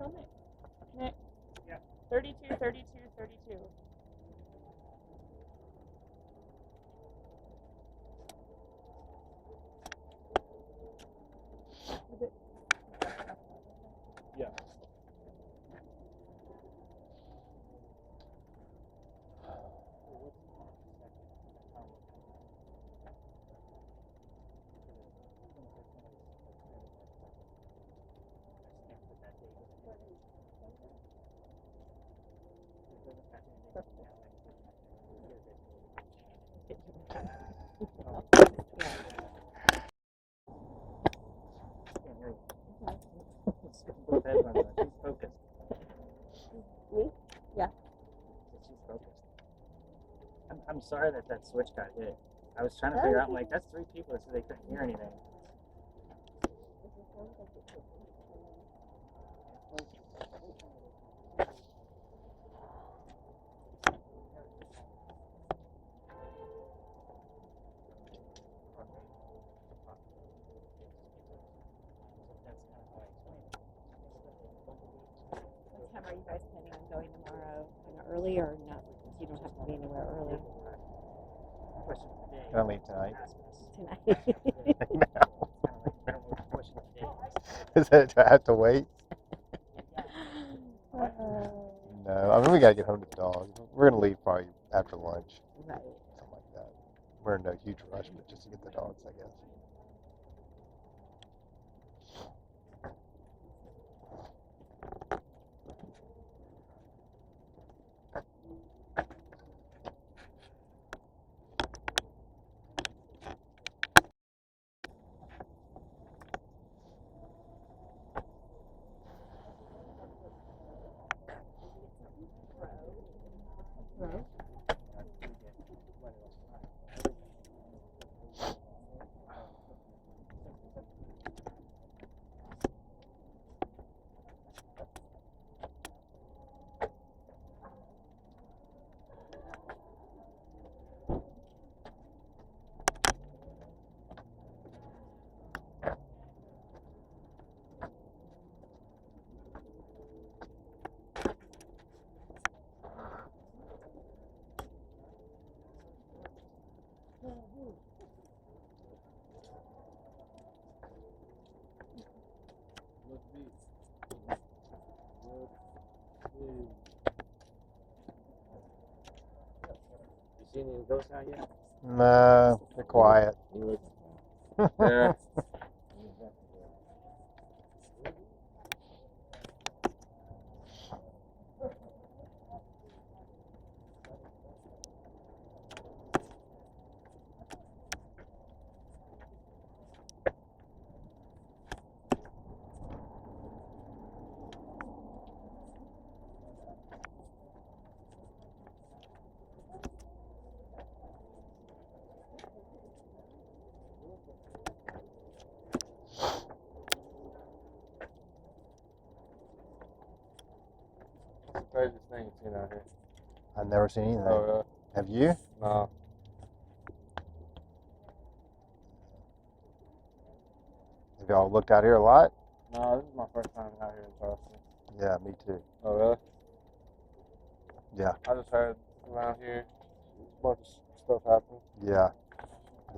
Tell Nick. Nick. Yeah. 32, 32, 32. Yeah. She's focused. Me? Yeah. She's focused. I'm sorry that switch got hit. I was trying to figure out, I'm like, that's 3 people, so they couldn't hear anything. What time are you guys planning on going tomorrow? Kind of early or not? You don't have to be anywhere early. Gonna leave tonight. Tonight. Is that I have to wait? No, I mean we gotta get home to the dog. We're gonna leave probably after lunch. Right. Something like that. We're in no huge rush, but just to get the dogs, I guess. Hello? You seen any ghosts out yet? No, they're quiet. Yeah. What's the craziest thing you've seen out here? I've never seen anything. Oh, really? Have you? No. Have y'all looked out here a lot? No, this is my first time out here in Charleston. Yeah, me too. Oh, really? Yeah. I just heard around here a bunch of stuff happening. Yeah.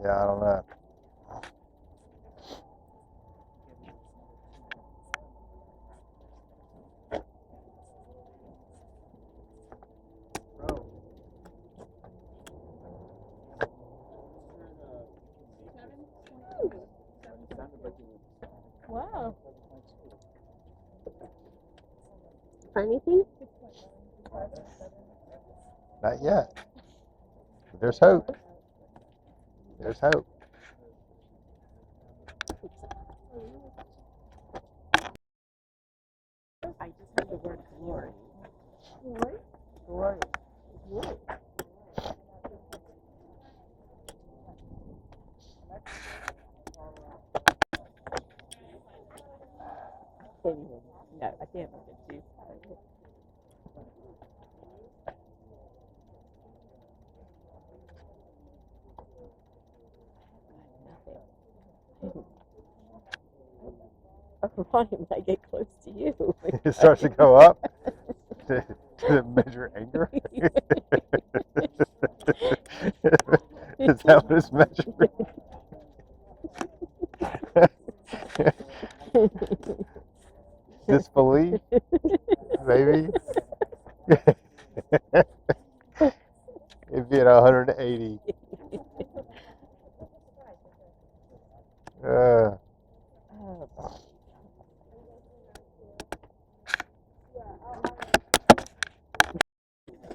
Yeah, I don't know. Wow. Find anything? Not yet. But there's hope. There's hope. I just heard the word glory. Glory? Glory. Glory. No, I can't look at you. Nothing. Ronnie might get close to you. It starts to go up to measure anger. Is that what it's measuring? Disbelief, maybe. It'd be at 180. Oh,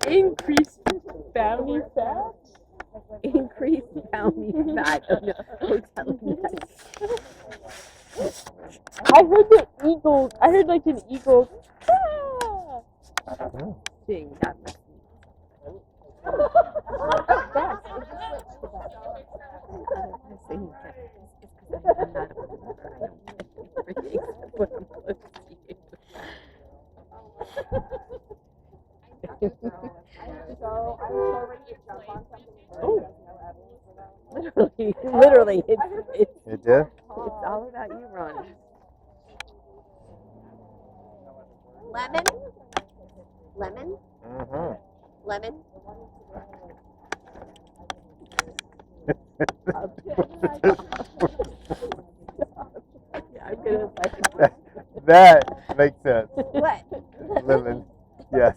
increased family fat? Increased family fat. Oh, no. We're telling that. I heard the eagle. I heard like an eagle. Thing. That must be. I'm saying that it's because I'm not a believer. I don't believe everything except when I'm close to you. Oh, literally, it's It did? it's all about you, Ronnie. Lemon? Lemon? Mm-hmm. Lemon? Yeah, I'm gonna like That makes sense. What? Lemon. Yes.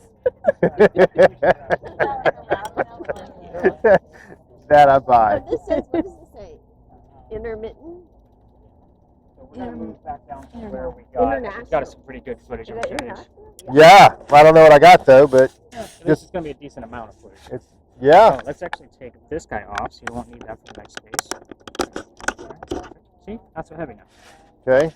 That I buy. Oh, this says, what does it say? Intermittent? So we're gonna move back down to where we got us some pretty good footage Is on that footage. international? Yeah. I don't know what I got though, but This is gonna be a decent amount of footage. it's yeah. So let's actually take this guy off, so you won't need that for the next space. See, not so heavy now. Okay.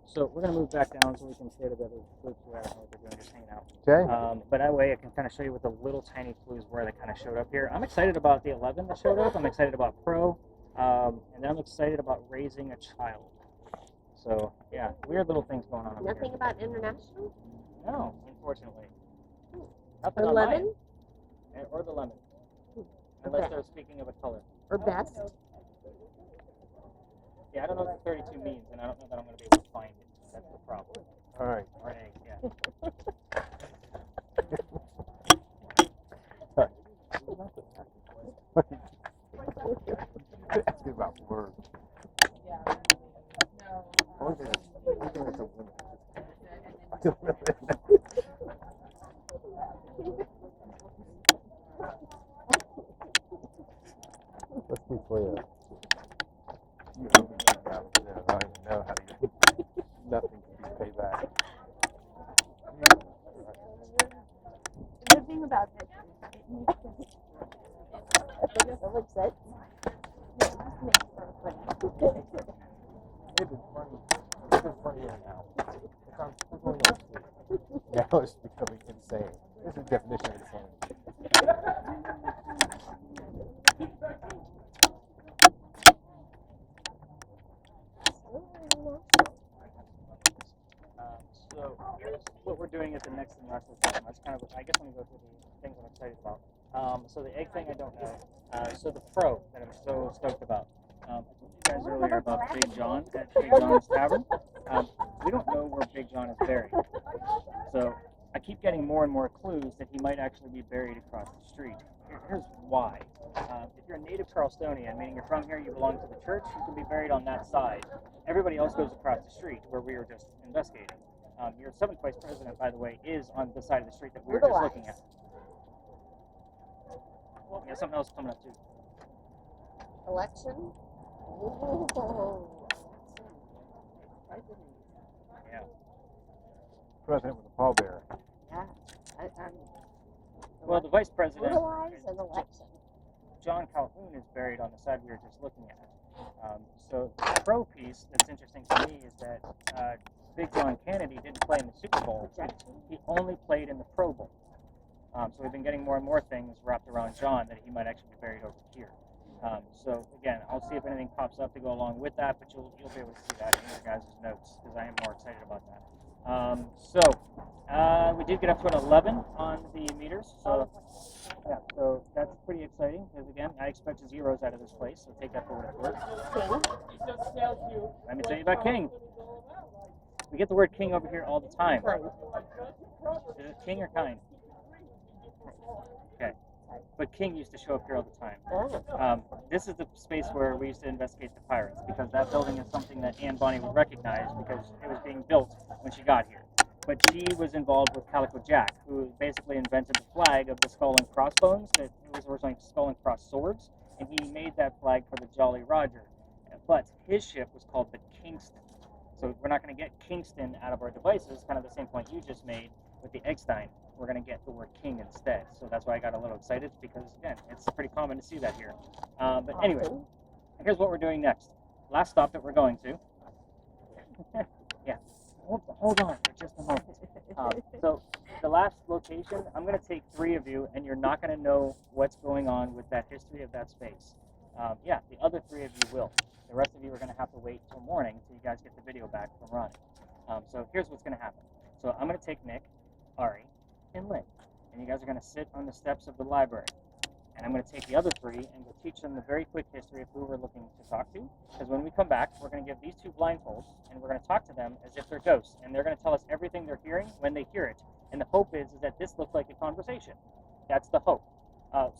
So we're gonna move back down so we can stay together. Groups where I don't know what they're doing, just hanging out. Okay. But that way I can kind of show you with the little tiny clues where they kind of showed up here. I'm excited about the 11 that showed up. I'm excited about Pro, and then I'm excited about raising a child. So yeah, weird little things going on over Nothing here. about international? No, unfortunately. Nothing Or on lemon? mine. Or the lemon. Unless Okay. they're speaking of a color. Or best? Yeah, I don't know what the 32 means, and I don't know that I'm going to be able to find it. That's the problem. All right. Or an egg, yeah. Ask me about words. I wonder if it's a woman. I don't know. Let's be clear. You owe me $2,000. I don't even know how to get nothing to be paid back. the thing about this is it needs to be Village said. It's been funny here now. We're going on sleep. Now it's becoming insane. This is the definition of insanity. So here's what we're doing at the next and rest of the time. That's kind of, I guess I'm going to go through the things I'm excited about. So the egg thing, I don't know. So the Pro that I'm so stoked about. I told you guys earlier about Big John at Big John's Tavern. We don't know where Big John is buried. So I keep getting more and more clues that he might actually be buried across the street. Here's why. If you're a native Charlestonian, meaning you're from here, you belong to the church, you can be buried on that side. Everybody else goes across the street where we were just investigating. Your 7th vice president, by the way, is on the side of the street that we were just looking at. We got something else coming up too. Election? Ooh. Yeah. President with a pallbearer. Yeah. Well, the vice president, Utilize an election. John Calhoun, is buried on the side we were just looking at. So the Pro piece that's interesting to me is that Big John Kennedy didn't play in the Super Bowl. He only played in the Pro Bowl. So we've been getting more and more things wrapped around John that he might actually be buried over here. So again, I'll see if anything pops up to go along with that, but you'll be able to see that in your guys' notes because I am more excited about that. We did get up to an 11 on the meters, so yeah, so that's pretty exciting because again, I expect zeros out of this place, so take that for what it's worth. Let me tell you about King. We get the word king over here all the time. Kind. Is it king or kind? Okay. But king used to show up here all the time. Oh. This is the space where we used to investigate the pirates, because that building is something that Anne Bonny would recognize because it was being built when she got here. But she was involved with Calico Jack, who basically invented the flag of the skull and crossbones. That it was originally skull and cross swords, and he made that flag for the Jolly Roger. But his ship was called the Kingston. So we're not going to get Kingston out of our devices, kind of the same point you just made with the Eggstein. We're going to get the word king instead. So that's why I got a little excited, because, again, it's pretty common to see that here. But anyway, Awesome. here's what we're doing next. Last stop that we're going to. Yeah, hold on for just a moment. So the last location, I'm going to take 3 of you, and you're not going to know what's going on with that history of that space. Yeah, the other 3 of you will. The rest of you are going to have to wait till morning until you guys get the video back from Ronnie. So here's what's going to happen. So I'm going to take Nick, Ari, and Lynn, and you guys are going to sit on the steps of the library. And I'm going to take the other 3 and go teach them the very quick history of who we're looking to talk to. Because when we come back, we're going to give these 2 blindfolds, and we're going to talk to them as if they're ghosts. And they're going to tell us everything they're hearing when they hear it. And the hope is that this looks like a conversation. That's the hope.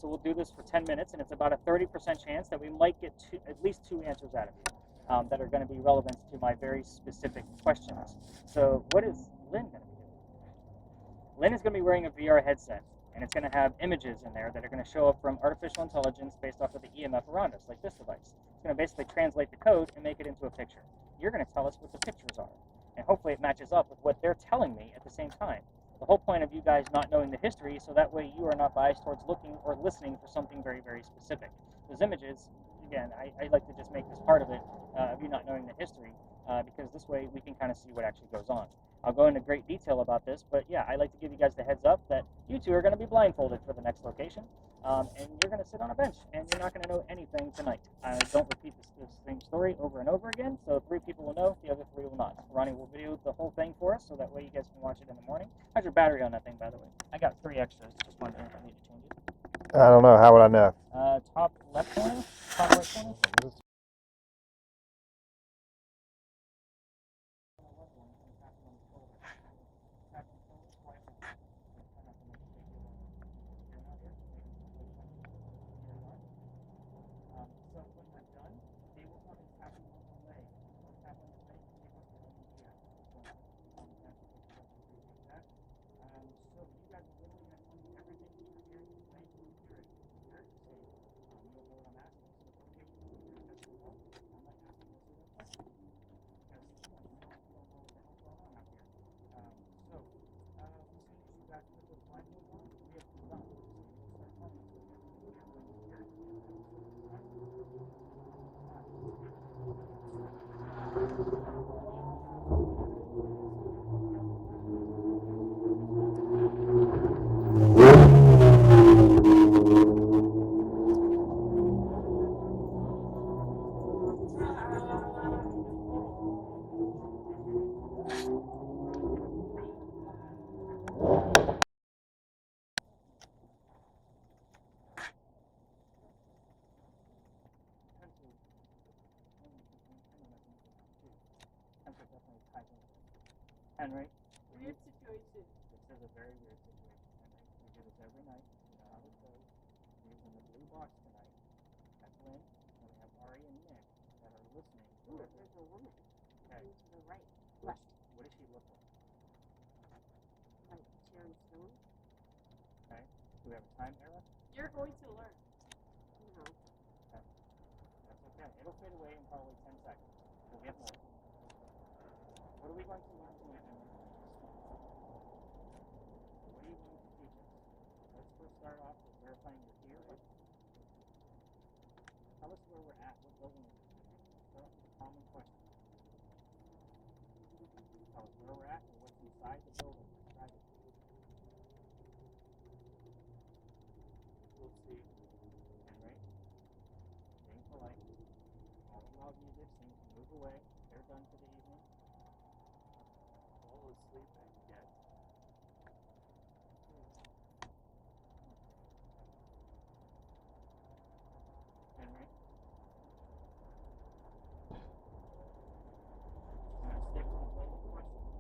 So we'll do this for 10 minutes, and it's about a 30% chance that we might get at least 2 answers out of you that are going to be relevant to my very specific questions. So what is Lynn going to be doing? Lynn is going to be wearing a VR headset, and it's going to have images in there that are going to show up from artificial intelligence based off of the EMF around us, like this device. It's going to basically translate the code and make it into a picture. You're going to tell us what the pictures are, and hopefully it matches up with what they're telling me at the same time. The whole point of you guys not knowing the history, so that way you are not biased towards looking or listening for something very, very specific. Those images, again, I like to just make this part of it, of you not knowing the history, because this way we can kind of see what actually goes on. I'll go into great detail about this, but yeah, I like to give you guys the heads up that you 2 are going to be blindfolded for the next location, and you're going to sit on a bench, and you're not going to know anything tonight. I don't repeat this same story over and over again, so 3 people will know, the other 3 will not. Ronnie will video the whole thing for us, so that way you guys can watch it in the morning. How's your battery on that thing, by the way? I got 3 extras, just wondering if I need to change it. I don't know. How would I know? Top left corner? Top right corner? So when we're done, they will come and tap you on the leg. Or tap on the leg and take off your own EPS. So you guys are literally going to tell me everything that you're hearing tonight. You will hear it. You'll hear it. So you don't know what I'm asking. So if okay with you, you're going to test the wall. I'm not asking those other questions. Because you don't know what the hell's going on out here. So as soon as you guys put those blindfolds on, we have to be done. So you will start telling us what you're hearing when you hear it. Henry, Weird situation. this is a very weird situation, Henry. We do this every night. You know how this goes. We're using the blue box tonight. That's Lynn, and we have Ari and Nick that are listening. Ooh, there's a woman. Okay. To the right. Left. What does she look like? Like Sharon Stone. Okay. Do we have a time era? You're going to learn. No. Okay. That's okay. It'll fade away in probably 10 seconds. We'll get more. What are we going to learn tonight, Henry? What are you going to teach us? Let's first start off with verifying your ear. Tell us where we're at. What building is it? Start off with a common question. Tell us where we're at and what's inside the building. Describe it. We'll see. Henry, being polite. All the loud music seems to move away. They're done for the evening. All is sleeping yet. Henry? I'm going to stick to the question.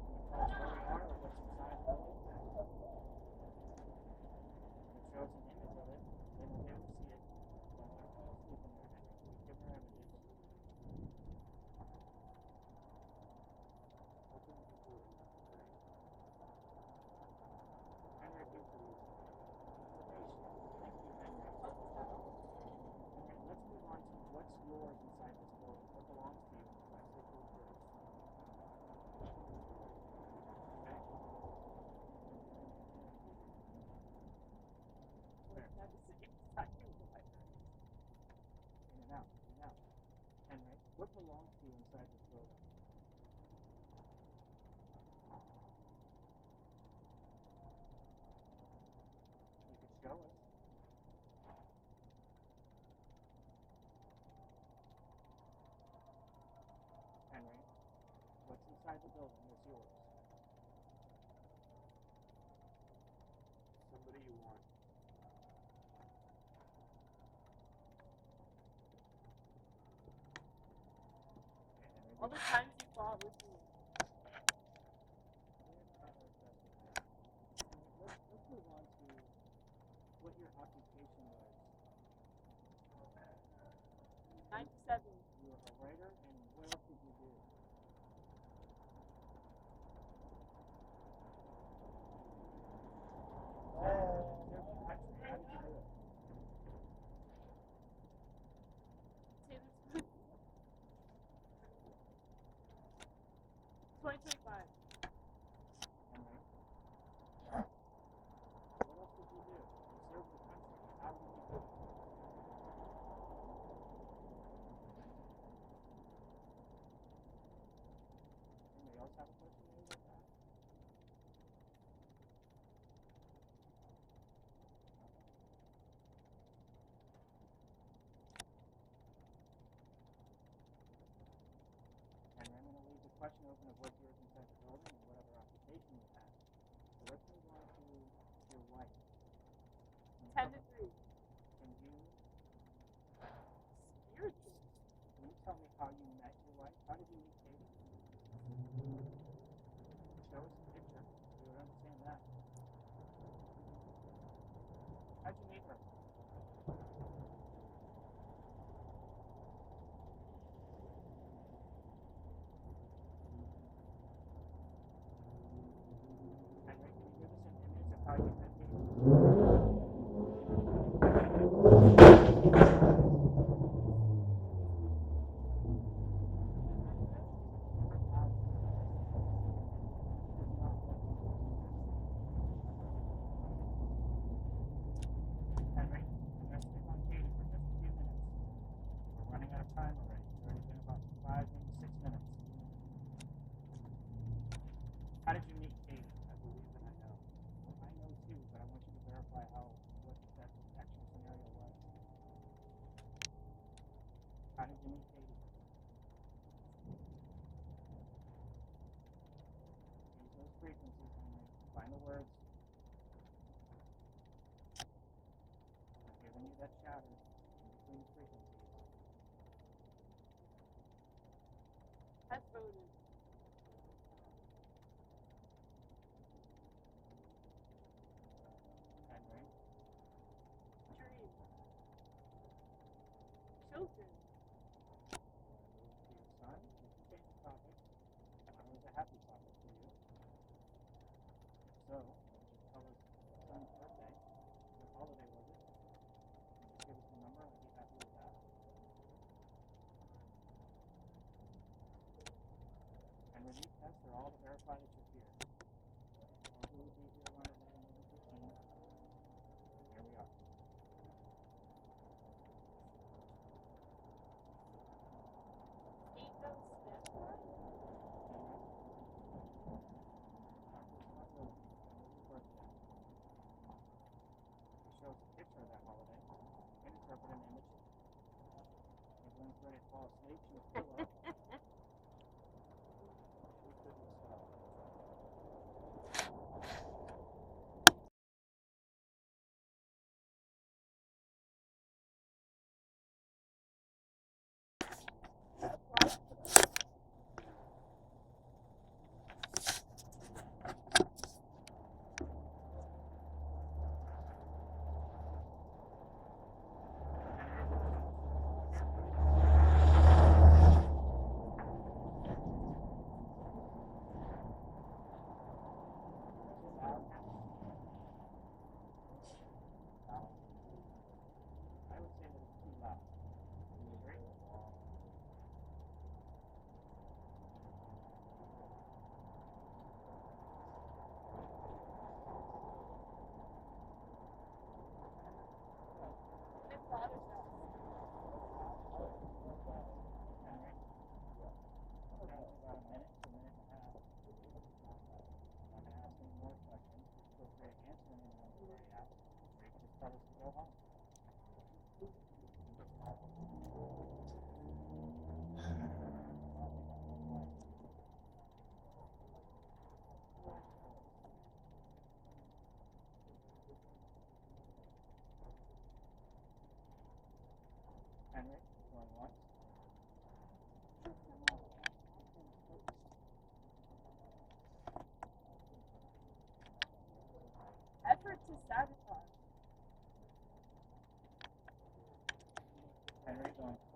inside the building is yours? Somebody you want. All the times you fought with me. Let's move on to what your occupation was. 97. You were a writer, and what else did you do? How did you do it? Taylor Swift. 2025. Henry? What else did you do? You served the country. How did you do it? Anybody else have a question maybe about that? And I'm going to leave the question open of what yours inside the building and whatever occupation you had. So let's move on to your wife. 10 to 3. Can you Spiritual. tell me how you met your wife? How did you meet Katie? Show us a picture. We would understand that. How'd you meet her? Henry, can you give us an image of how you met Katie? Henry, I'm going to stick on Katie for just a few minutes. We're running out of time already. It's already been about 5, maybe 6 minutes. How did you meet Katie? I believe that I know. Well, I know too, but I want you to verify what that actual scenario was. How did you meet Katie? Use those frequencies, Henry. Find the words. I'm giving you that chatter in between the frequencies. Has voted. Henry. Dream. Children. To your son. You can change the topic. It was a happy topic for you. So, just tell us son's birthday. What holiday was it? And just give us the number. I'd be happy with that. And review tests are all to verify that you're here. Or who would be here around 11:15. Here we are. Ain't no step for it. Shows a picture of that holiday. You can interpret an image. If Lynn's ready to fall asleep, she was still up. We couldn't stop. point.